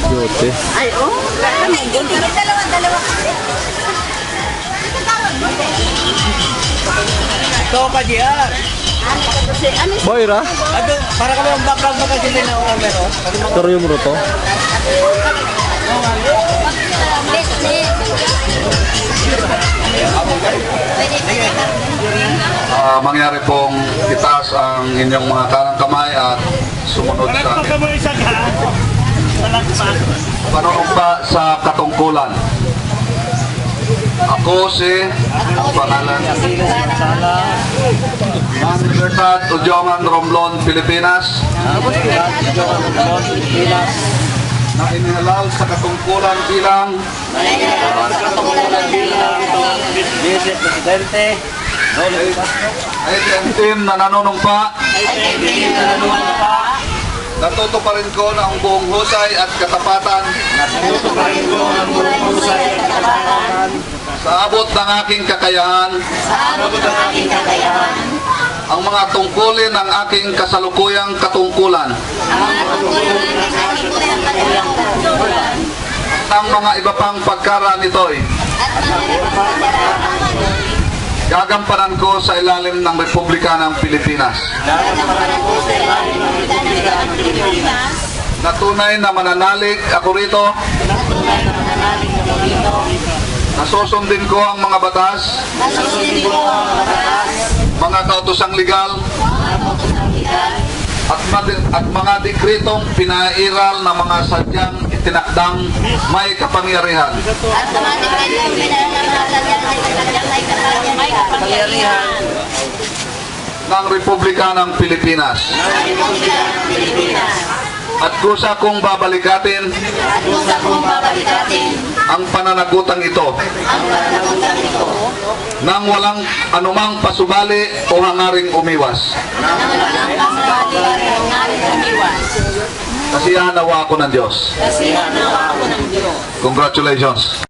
Yote. Ay, oh. Dalawa kasi. Ito ka diyan. Boyra, Para kami ang background mo kasi din ako meron. pero yung ruto. Mangyari pong itaas ang inyong mga kanang kamay at sumunod sa panunumpa sa katungkulan. Ako si pangalan Mang Libertad Udyoman Romblon, Pilipinas, na inihalal sa katungkulan bilang Vice Presidente. team na nanunumpa. Natutuparin ko na ang buong husay at katapatan sa abot ng aking kakayahan ang mga tungkulin ng aking kasalukuyang katungkulan ng mga iba pang pagkaraan nito'y gagampanan ko sa ilalim ng Republika ng Pilipinas na tunay na mananalig ako rito, na susundin ko ang mga batas, mga kautosang legal at mga dekretong pinairal na mga sadyang itinakdang may kapangyarihan ng Republika ng Pilipinas. At kusa kong babalikatin ang pananagutang ito nang walang anumang pasubali o hangaring umiwas. Kasiyahan nawa ako ng Diyos. Congratulations.